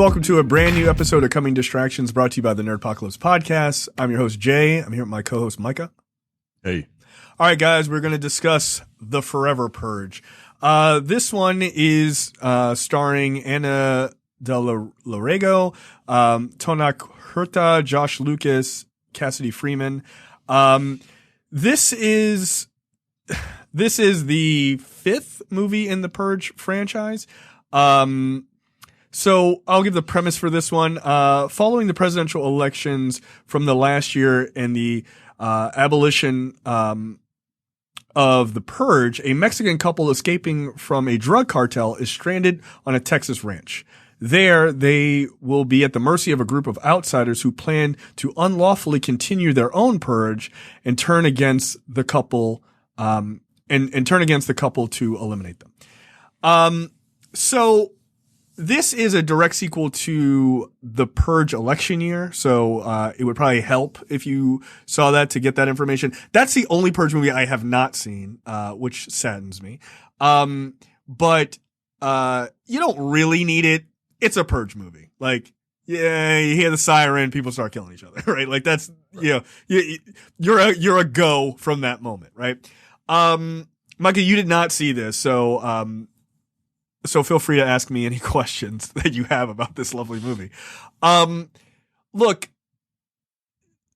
welcome to a brand new episode of Coming Distractions brought to you by the Nerdpocalypse podcast. I'm your host, Jay. I'm here with my co-host, Micah. Hey. All right, guys, we're going to discuss The Forever Purge. This one is starring Anna de la Larrego, Tonak Hurta, Josh Lucas, Cassidy Freeman. This is the fifth movie in the Purge franchise. So I'll give the premise for this one. Following the presidential elections from the last year and the abolition of the Purge, a Mexican couple escaping from a drug cartel is stranded on a Texas ranch. There, they will be at the mercy of a group of outsiders who plan to unlawfully continue their own purge and turn against the couple, and turn against the couple to eliminate them. So this is a direct sequel to the Purge election year. So, it would probably help if you saw that to get that information. That's the only Purge movie I have not seen, which saddens me. But you don't really need it. It's a Purge movie. Like, yeah, you hear the siren, people start killing each other, right? Like that's, you know, you're a go from that moment, right? Micah, you did not see this. So feel free to ask me any questions that you have about this lovely movie. Look,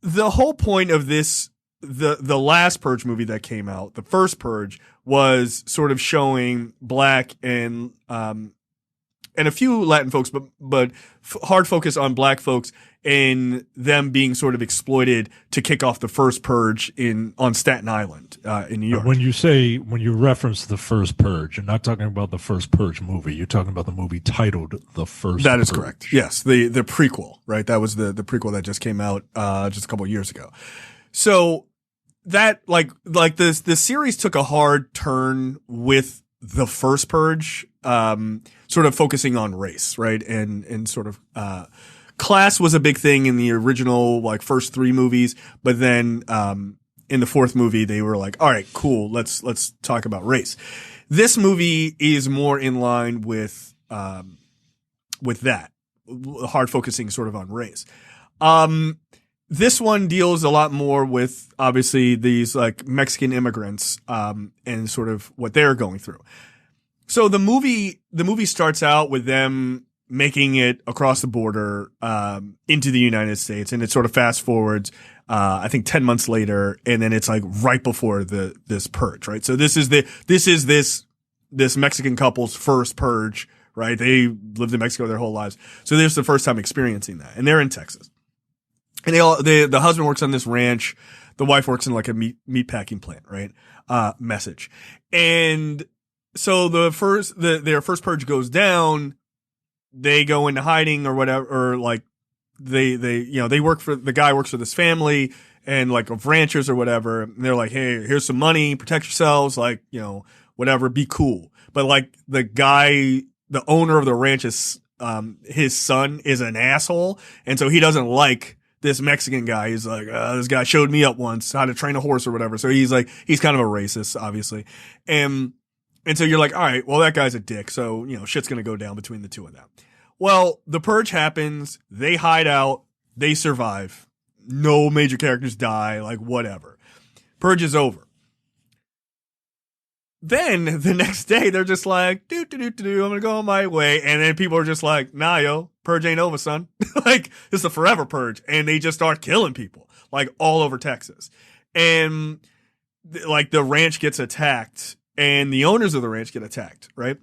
the whole point of this, the last Purge movie that came out, the first Purge, was sort of showing black and a few Latin folks, but hard focus on black folks and them being sort of exploited to kick off the first Purge on Staten Island, in New York. When you reference the first Purge, you're not talking about the first Purge movie. You're talking about the movie titled The First That is Purge. correct. Yes. The prequel, right? That was the prequel that just came out, just a couple of years ago. So that, the series took a hard turn with the first Purge, sort of focusing on race, right? And sort of, class was a big thing in the original, first three movies, but then, in the fourth movie, they were like, all right, cool. Let's talk about race. This movie is more in line with that, hard focusing sort of on race. This one deals a lot more with obviously these Mexican immigrants, and sort of what they're going through. So the movie starts out with them making it across the border, into the United States, and it sort of fast forwards, I think 10 months later, and then it's right before this Purge, right? So this is this Mexican couple's first Purge, right? They lived in Mexico their whole lives. So this is the first time experiencing that, and they're in Texas. And the husband works on this ranch. The wife works in a meat packing plant, right? Message. And so their first Purge goes down. They go into hiding or whatever, or they work for, the guy works for this family and of ranchers or whatever. And they're like, hey, here's some money, protect yourselves, whatever, be cool. But the guy, the owner of the ranch is, his son is an asshole. And so he doesn't like this Mexican guy. He's like, this guy showed me up once how to train a horse or whatever. So he's kind of a racist, obviously. And so you're like, all right, well, that guy's a dick. So, shit's going to go down between the two of them. Well, the Purge happens. They hide out. They survive. No major characters die, whatever. Purge is over. Then the next day, they're just like, I'm going to go on my way. And then people are just like, nah, yo, Purge ain't over, son. It's a forever Purge. And they just start killing people, all over Texas. And the ranch gets attacked. And the owners of the ranch get attacked, right?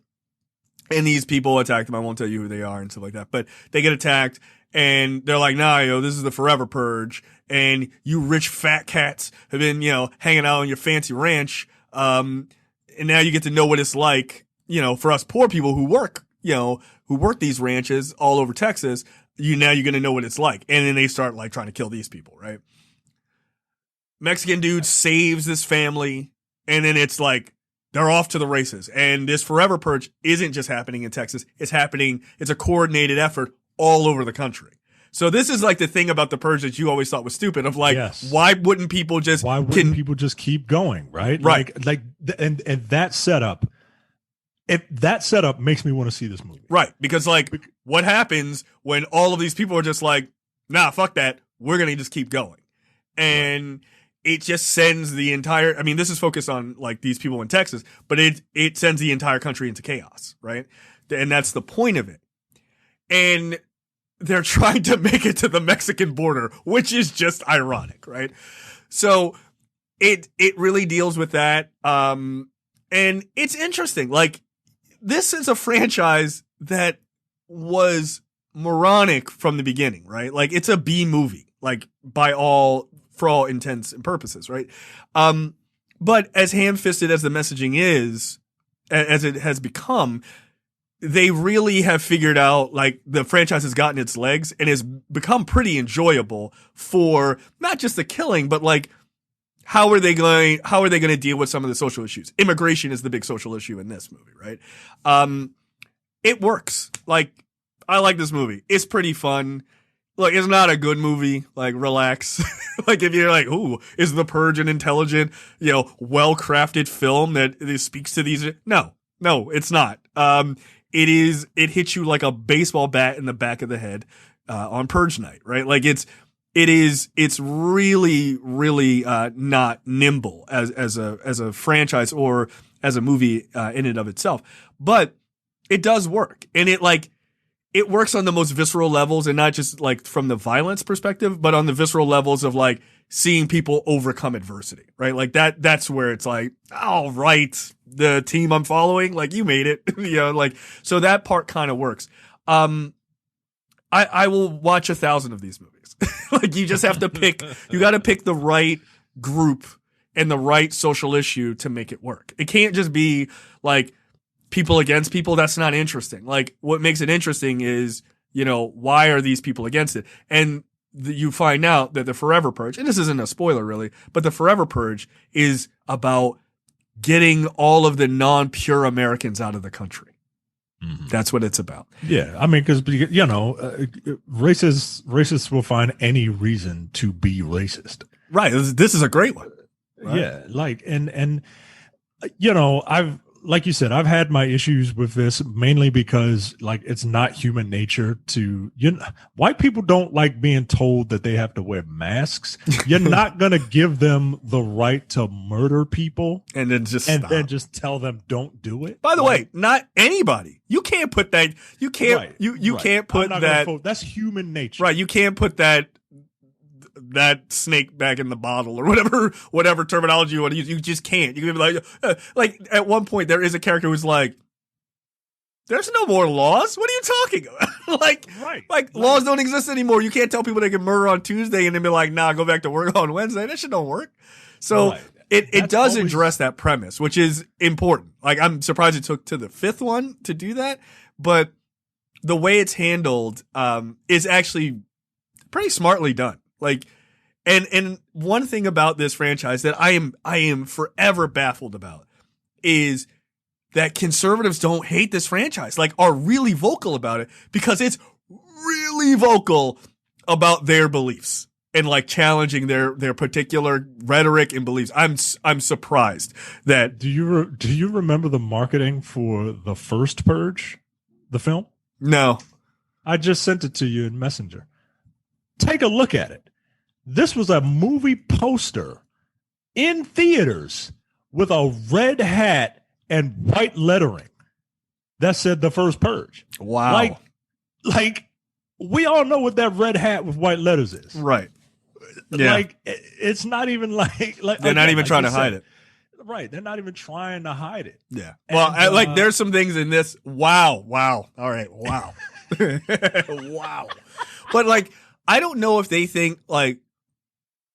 And these people attack them. I won't tell you who they are and stuff like that. But they get attacked, and they're like, nah, yo, this is the forever Purge. And you rich fat cats have been, hanging out on your fancy ranch. And now you get to know what it's like, for us poor people who work these ranches all over Texas. Now you're going to know what it's like. And then they start, trying to kill these people, right? Mexican dude saves this family, and then it's they're off to the races. And this forever Purge isn't just happening in Texas. It's a coordinated effort all over the country. So this is the thing about the Purge that you always thought was stupid of yes. Why wouldn't people just people just keep going, right? Right. And that setup if that setup makes me want to see this movie. Right. Because like what happens when all of these people are just like, nah, fuck that. We're going to just keep going. And it just sends the entire, I mean, this is focused on like these people in Texas, but it sends the entire country into chaos. Right. And that's the point of it. And they're trying to make it to the Mexican border, which is just ironic. Right. So it really deals with that. And it's interesting. Like, this is a franchise that was moronic from the beginning, right? Like, it's a B movie, like for all intents and purposes, right? But as ham-fisted as the messaging is, as it has become, they really have figured out, like, the franchise has gotten its legs and has become pretty enjoyable for not just the killing, but like, how are they going to deal with some of the social issues? Immigration is the big social issue in this movie, right? It works. Like, I like this movie. It's pretty fun. Look, it's not a good movie. Like, relax. Like, if you're like, ooh, is The Purge an intelligent, well-crafted film that speaks to these? No, it's not. It hits you like a baseball bat in the back of the head, on Purge night, right? Like, it's really, really, not nimble as a franchise or as a movie, in and of itself, but it does work. And it works on the most visceral levels, and not just like from the violence perspective, but on the visceral levels of like seeing people overcome adversity, right? Like that's where it's like, all right, the team I'm following, like, you made it, like, so that part kind of works. I will watch 1,000 of these movies. Like, you just have to you got to pick the right group and the right social issue to make it work. It can't just be like people against people. That's not interesting. Like, what makes it interesting is, why are these people against it? And you find out that the Forever Purge, and this isn't a spoiler really, but the Forever Purge is about getting all of the non-pure Americans out of the country. Mm-hmm. That's what it's about. Yeah, I mean, because racists will find any reason to be racist. Right. This is a great one. Right? Yeah, like and I've, like you said, I've had my issues with this mainly because, like, it's not human nature to, white people don't like being told that they have to wear masks. You're not going to give them the right to murder people and then just tell them don't do it. By the way, not anybody. You can't put that. You can't. Right, you can't put that. That's human nature. Right. You can't put that snake back in the bottle or whatever terminology you want to use. You just can't. You can be like at one point there is a character who's like, there's no more laws. What are you talking about? Like laws don't exist anymore. You can't tell people they can murder on Tuesday and then be like, nah, go back to work on Wednesday. That shit don't work. So it does address that premise, which is important. Like, I'm surprised it took to the 5th one to do that, but the way it's handled, is actually pretty smartly done. Like, and one thing about this franchise that I am forever baffled about is that conservatives don't hate this franchise, like, are really vocal about it, because it's really vocal about their beliefs and like challenging their particular rhetoric and beliefs. I'm surprised that. Do you remember the marketing for the first Purge, the film? No. I just sent it to you in Messenger. Take a look at it. This was a movie poster in theaters with a red hat and white lettering that said the first Purge. Wow. Like we all know what that red hat with white letters is. Right. Yeah. Like, it's not even like they're not even trying to hide it. Right. They're not even trying to hide it. Yeah. Well, like, there's some things in this. Wow. All right. Wow. Wow. But like, I don't know if they think like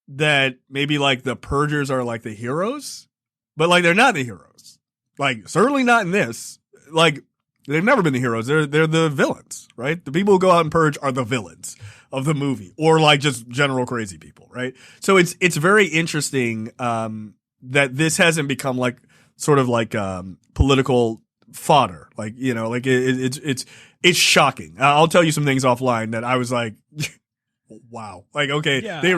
that maybe like the Purgers are like the heroes, but like, they're not the heroes. Like, certainly not in this. Like, they've never been the heroes. They're the villains, right? The people who go out and purge are the villains of the movie, or like just general crazy people, right? So it's very interesting that this hasn't become like sort of like political fodder. Like, like it's shocking. I'll tell you some things offline that I was like, wow. Like, okay, yeah, they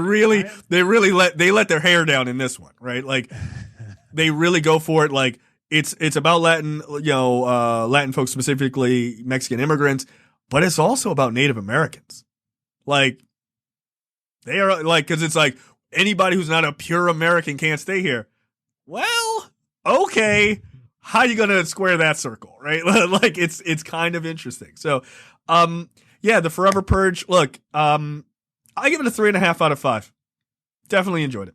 let their hair down in this one, right? Like, they really go for it. Like, it's about Latin, Latin folks, specifically Mexican immigrants, but it's also about Native Americans. Like, they are like, because it's like anybody who's not a pure American can't stay here. Well, okay, how you gonna square that circle, right? Like, it's kind of interesting. So, yeah, the Forever Purge. Look, I give it a 3.5 out of 5. Definitely enjoyed it.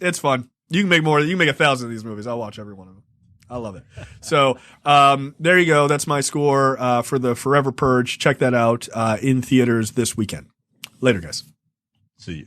It's fun. You can make more. You can make 1,000 of these movies. I'll watch every one of them. I love it. So there you go. That's my score for the Forever Purge. Check that out in theaters this weekend. Later, guys. See you.